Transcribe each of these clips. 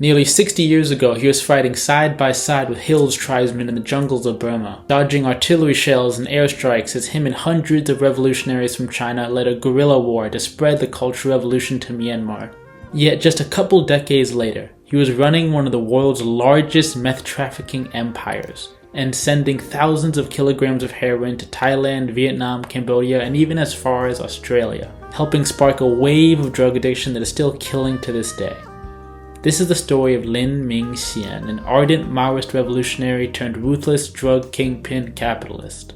Nearly 60 years ago, he was fighting side by side with Hill's tribesmen in the jungles of Burma, dodging artillery shells and airstrikes as him and hundreds of revolutionaries from China led a guerrilla war to spread the Cultural Revolution to Myanmar. Yet just a couple decades later, he was running one of the world's largest meth trafficking empires, and sending thousands of kilograms of heroin to Thailand, Vietnam, Cambodia, and even as far as Australia, helping spark a wave of drug addiction that is still killing to this day. This is the story of Lin Mingxian, an ardent Maoist revolutionary turned ruthless drug kingpin capitalist.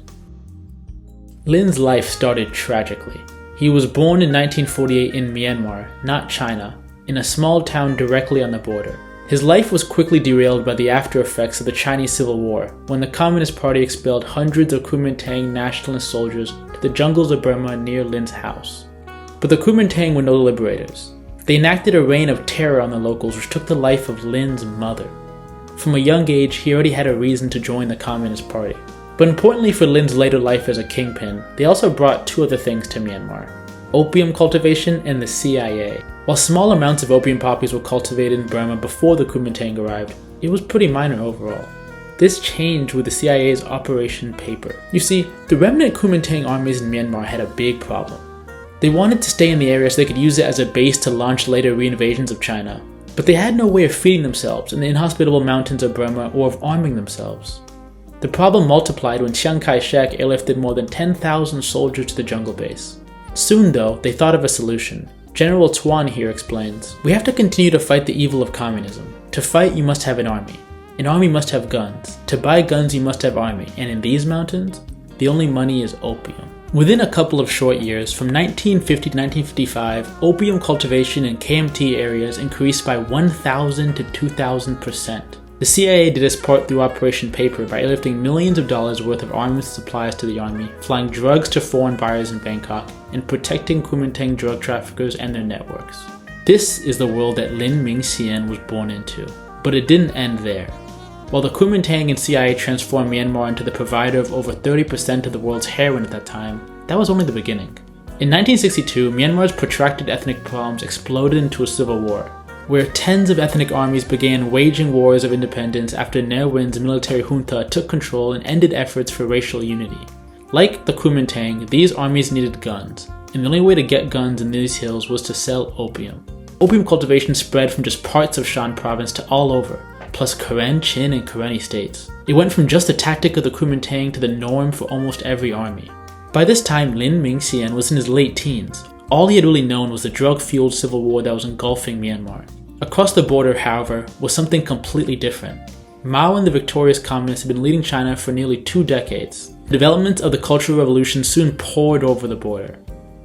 Lin's life started tragically. He was born in 1948 in Myanmar, not China, in a small town directly on the border. His life was quickly derailed by the after effects of the Chinese Civil War, when the Communist Party expelled hundreds of Kuomintang nationalist soldiers to the jungles of Burma near Lin's house. But the Kuomintang were no liberators. They enacted a reign of terror on the locals which took the life of Lin's mother. From a young age, he already had a reason to join the Communist Party. But importantly for Lin's later life as a kingpin, they also brought two other things to Myanmar: opium cultivation and the CIA. While small amounts of opium poppies were cultivated in Burma before the Kuomintang arrived, it was pretty minor overall. This changed with the CIA's Operation Paper. You see, the remnant Kuomintang armies in Myanmar had a big problem. They wanted to stay in the area so they could use it as a base to launch later reinvasions of China, but they had no way of feeding themselves in the inhospitable mountains of Burma or of arming themselves. The problem multiplied when Chiang Kai-shek airlifted more than 10,000 soldiers to the jungle base. Soon though, they thought of a solution. General Tuan here explains, "We have to continue to fight the evil of communism. To fight, you must have an army. An army must have guns. To buy guns, you must have army. And in these mountains, the only money is opium." Within a couple of short years, from 1950 to 1955, opium cultivation in KMT areas increased by 1,000 to 2,000%. The CIA did its part through Operation Paper by airlifting millions of dollars worth of arms and supplies to the army, flying drugs to foreign buyers in Bangkok, and protecting Kuomintang drug traffickers and their networks. This is the world that Lin Mingxian was born into. But it didn't end there. While the Kuomintang and CIA transformed Myanmar into the provider of over 30% of the world's heroin at that time, that was only the beginning. In 1962, Myanmar's protracted ethnic problems exploded into a civil war, where tens of ethnic armies began waging wars of independence after Ne Win's military junta took control and ended efforts for racial unity. Like the Kuomintang, these armies needed guns, and the only way to get guns in these hills was to sell opium. Opium cultivation spread from just parts of Shan province to all over, plus Karen, Chin, and Karenni states. It went from just a tactic of the Kuomintang to the norm for almost every army. By this time, Lin Mingxian was in his late teens. All he had really known was the drug-fueled civil war that was engulfing Myanmar. Across the border, however, was something completely different. Mao and the victorious communists had been leading China for nearly 2 decades. The developments of the Cultural Revolution soon poured over the border.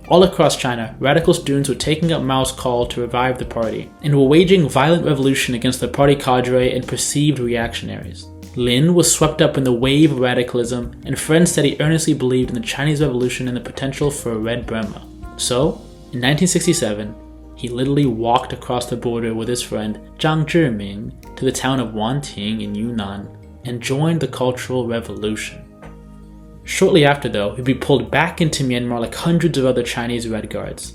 All across China, radical students were taking up Mao's call to revive the party, and were waging violent revolution against the party cadre and perceived reactionaries. Lin was swept up in the wave of radicalism, and friends said he earnestly believed in the Chinese Revolution and the potential for a Red Burma. So, in 1967, he literally walked across the border with his friend Zhang Zhiming to the town of Wanting in Yunnan and joined the Cultural Revolution. Shortly after though, he'd be pulled back into Myanmar like hundreds of other Chinese Red Guards.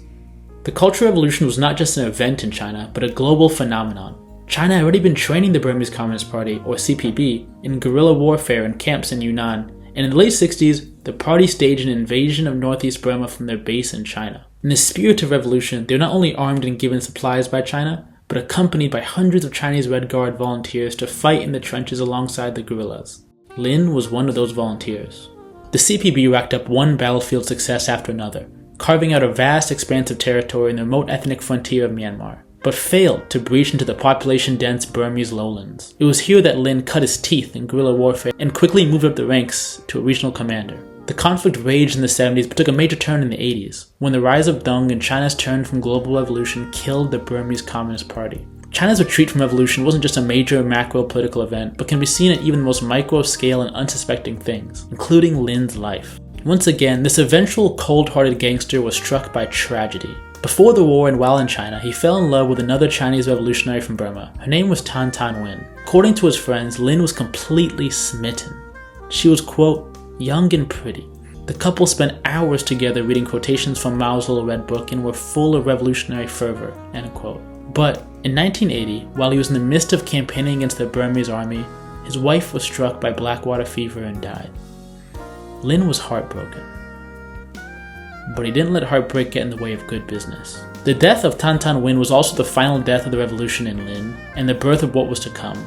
The Cultural Revolution was not just an event in China, but a global phenomenon. China had already been training the Burmese Communist Party, or CPB, in guerrilla warfare in camps in Yunnan, and in the late 60s, the party staged an invasion of northeast Burma from their base in China. In the spirit of revolution, they were not only armed and given supplies by China, but accompanied by hundreds of Chinese Red Guard volunteers to fight in the trenches alongside the guerrillas. Lin was one of those volunteers. The CPB racked up one battlefield success after another, carving out a vast expanse of territory in the remote ethnic frontier of Myanmar, but failed to breach into the population-dense Burmese lowlands. It was here that Lin cut his teeth in guerrilla warfare and quickly moved up the ranks to a regional commander. The conflict raged in the 70s but took a major turn in the 80s, when the rise of Deng and China's turn from global revolution killed the Burmese Communist Party. China's retreat from revolution wasn't just a major macro political event, but can be seen at even the most micro scale and unsuspecting things, including Lin's life. Once again, this eventual cold-hearted gangster was struck by tragedy. Before the war and while in China, he fell in love with another Chinese revolutionary from Burma. Her name was Tan Tan Wen. According to his friends, Lin was completely smitten. She was, quote, young and pretty. The couple spent hours together reading quotations from Mao's Little Red Book and were full of revolutionary fervor, end quote. But in 1980, while he was in the midst of campaigning against the Burmese army, his wife was struck by blackwater fever and died. Lin was heartbroken. But he didn't let heartbreak get in the way of good business. The death of Tan Tan Win was also the final death of the revolution in Lin, and the birth of what was to come.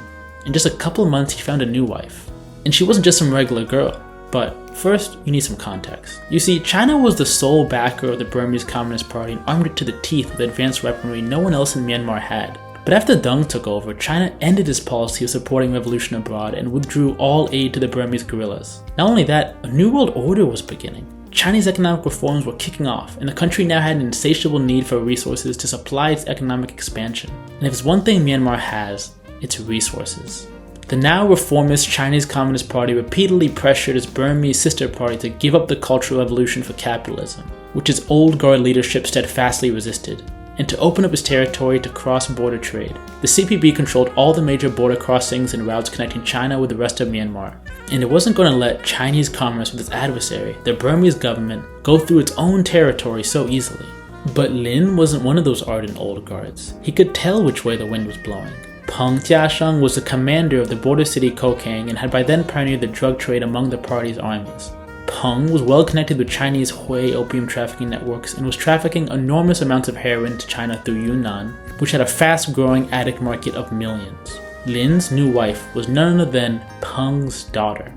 In just a couple of months, he found a new wife. And she wasn't just some regular girl. But first, you need some context. You see, China was the sole backer of the Burmese Communist Party and armed it to the teeth with advanced weaponry no one else in Myanmar had. But after Deng took over, China ended its policy of supporting revolution abroad and withdrew all aid to the Burmese guerrillas. Not only that, a new world order was beginning. Chinese economic reforms were kicking off, and the country now had an insatiable need for resources to supply its economic expansion. And if it's one thing Myanmar has, it's resources. The now reformist Chinese Communist Party repeatedly pressured its Burmese sister party to give up the Cultural Revolution for capitalism, which its old guard leadership steadfastly resisted, and to open up its territory to cross-border trade. The CPB controlled all the major border crossings and routes connecting China with the rest of Myanmar, and it wasn't going to let Chinese commerce with its adversary, the Burmese government, go through its own territory so easily. But Lin wasn't one of those ardent old guards. He could tell which way the wind was blowing. Peng Jiasheng was the commander of the border city Kokang and had by then pioneered the drug trade among the party's armies. Peng was well connected with Chinese Hui opium trafficking networks and was trafficking enormous amounts of heroin to China through Yunnan, which had a fast-growing addict market of millions. Lin's new wife was none other than Peng's daughter.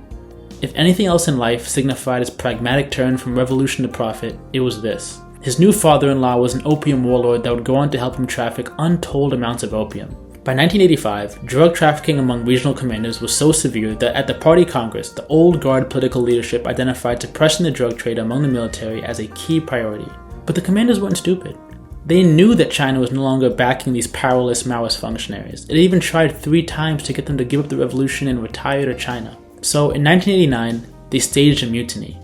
If anything else in life signified his pragmatic turn from revolution to profit, it was this. His new father-in-law was an opium warlord that would go on to help him traffic untold amounts of opium. By 1985, drug trafficking among regional commanders was so severe that at the party congress, the old guard political leadership identified suppressing the drug trade among the military as a key priority. But the commanders weren't stupid. They knew that China was no longer backing these powerless Maoist functionaries. It even tried 3 times to get them to give up the revolution and retire to China. So in 1989, they staged a mutiny.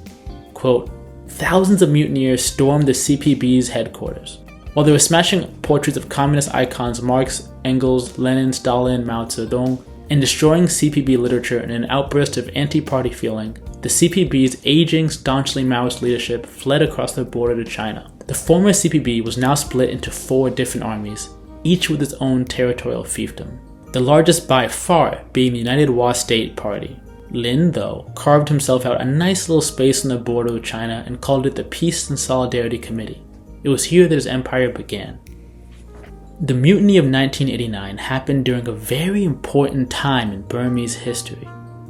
Quote, thousands of mutineers stormed the CPB's headquarters. While they were smashing portraits of communist icons Marx, Engels, Lenin, Stalin, Mao Zedong, and destroying CPB literature in an outburst of anti-party feeling, the CPB's aging, staunchly Maoist leadership fled across the border to China. The former CPB was now split into 4 different armies, each with its own territorial fiefdom. The largest by far being the United Wa State Party. Lin, though, carved himself out a nice little space on the border with China and called it the Peace and Solidarity Committee. It was here that his empire began. The mutiny of 1989 happened during a very important time in Burmese history.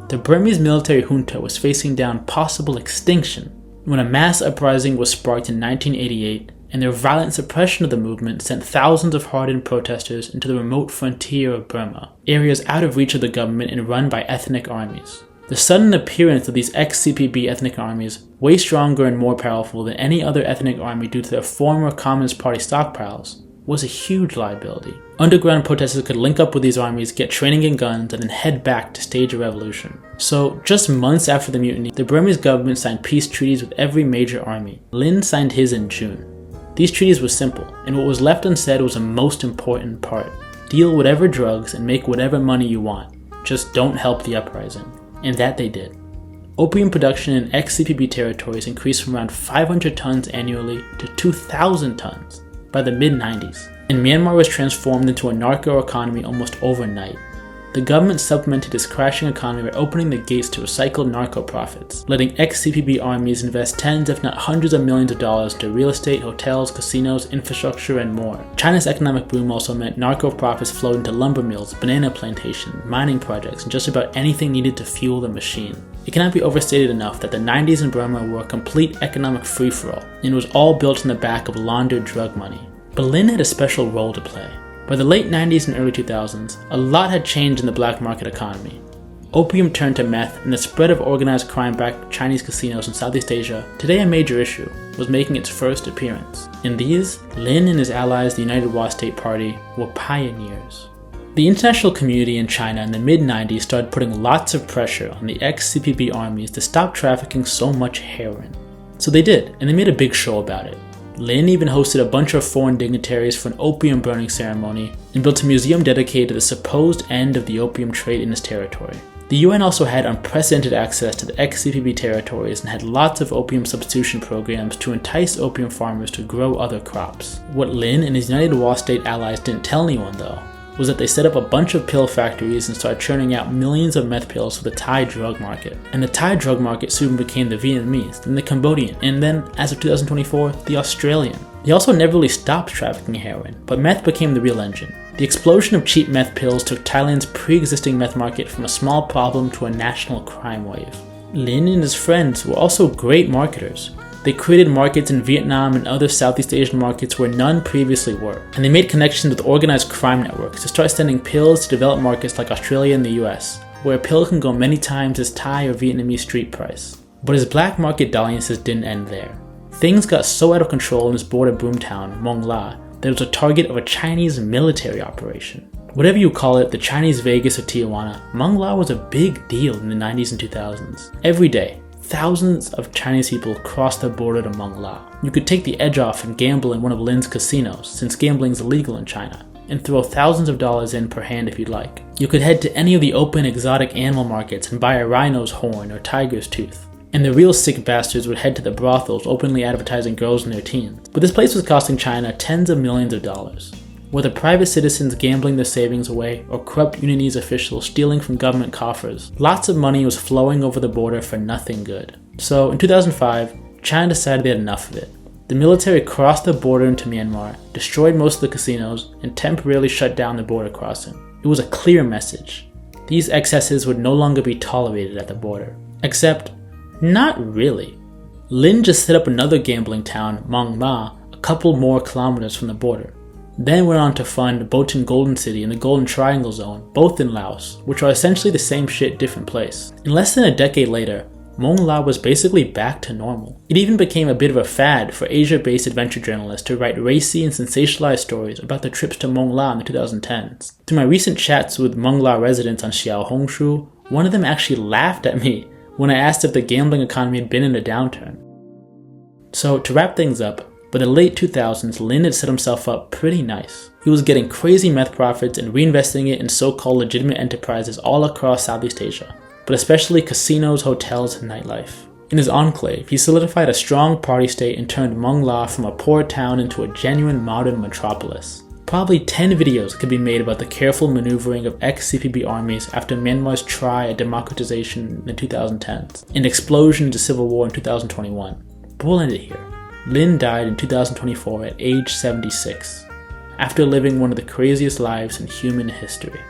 The Burmese military junta was facing down possible extinction when a mass uprising was sparked in 1988, and their violent suppression of the movement sent thousands of hardened protesters into the remote frontier of Burma, areas out of reach of the government and run by ethnic armies. The sudden appearance of these ex-CPB ethnic armies, way stronger and more powerful than any other ethnic army due to their former Communist Party stockpiles, was a huge liability. Underground protesters could link up with these armies, get training and guns, and then head back to stage a revolution. So, just months after the mutiny, the Burmese government signed peace treaties with every major army. Lin signed his in June. These treaties were simple, and what was left unsaid was the most important part. Deal whatever drugs and make whatever money you want. Just don't help the uprising. And that they did. Opium production in ex-CPB territories increased from around 500 tons annually to 2,000 tons by the mid-90s, and Myanmar was transformed into a narco-economy almost overnight. The government supplemented its crashing economy by opening the gates to recycled narco profits, letting ex-CPB armies invest tens if not hundreds of millions of dollars into real estate, hotels, casinos, infrastructure, and more. China's economic boom also meant narco profits flowed into lumber mills, banana plantations, mining projects, and just about anything needed to fuel the machine. It cannot be overstated enough that the 90s in Burma were a complete economic free-for-all, and it was all built on the back of laundered drug money. But Lin had a special role to play. By the late 90s and early 2000s, a lot had changed in the black market economy. Opium turned to meth, and the spread of organized crime-backed Chinese casinos in Southeast Asia, today a major issue, was making its first appearance. In these, Lin and his allies, the United Wa State Party, were pioneers. The international community in China in the mid-90s started putting lots of pressure on the ex-CPB armies to stop trafficking so much heroin. So they did, and they made a big show about it. Lin even hosted a bunch of foreign dignitaries for an opium burning ceremony and built a museum dedicated to the supposed end of the opium trade in his territory. The UN also had unprecedented access to the ex-CPB territories and had lots of opium substitution programs to entice opium farmers to grow other crops. What Lin and his United Wa state allies didn't tell anyone though, was that they set up a bunch of pill factories and started churning out millions of meth pills for the Thai drug market. And the Thai drug market soon became the Vietnamese, then the Cambodian, and then, as of 2024, the Australian. They also never really stopped trafficking heroin, but meth became the real engine. The explosion of cheap meth pills took Thailand's pre-existing meth market from a small problem to a national crime wave. Lin and his friends were also great marketers. They created markets in Vietnam and other Southeast Asian markets where none previously were, and they made connections with organized crime networks to start sending pills to developed markets like Australia and the US, where a pill can go many times its Thai or Vietnamese street price. But his black market dalliances didn't end there. Things got so out of control in his border boomtown, Mong La, that it was a target of a Chinese military operation. Whatever you call it, the Chinese Vegas or Tijuana, Mong La was a big deal in the 90s and 2000s. Every day, thousands of Chinese people crossed the border to Mong La. You could take the edge off and gamble in one of Lin's casinos, since gambling is illegal in China, and throw thousands of dollars in per hand if you'd like. You could head to any of the open exotic animal markets and buy a rhino's horn or tiger's tooth. And the real sick bastards would head to the brothels openly advertising girls in their teens. But this place was costing China tens of millions of dollars. Whether private citizens gambling their savings away or corrupt Unionese officials stealing from government coffers, lots of money was flowing over the border for nothing good. So in 2005, China decided they had enough of it. The military crossed the border into Myanmar, destroyed most of the casinos, and temporarily shut down the border crossing. It was a clear message. These excesses would no longer be tolerated at the border. Except, not really. Lin just set up another gambling town, Mong Ma, a couple more kilometers from the border. Then went on to fund Botan Golden City and the Golden Triangle Zone, both in Laos, which are essentially the same shit, different place. In less than a decade later, Mong La was basically back to normal. It even became a bit of a fad for Asia-based adventure journalists to write racy and sensationalized stories about their trips to Mong La in the 2010s. Through my recent chats with Mong La residents on Xiaohongshu, one of them actually laughed at me when I asked if the gambling economy had been in a downturn. So to wrap things up, by the late 2000s, Lin had set himself up pretty nice. He was getting crazy meth profits and reinvesting it in so-called legitimate enterprises all across Southeast Asia, but especially casinos, hotels, and nightlife. In his enclave, he solidified a strong party state and turned Mong La from a poor town into a genuine modern metropolis. Probably 10 videos could be made about the careful maneuvering of ex-CPB armies after Myanmar's try at democratization in the 2010s, and explosion into civil war in 2021. But we'll end it here. Lin died in 2024 at age 76, after living one of the craziest lives in human history.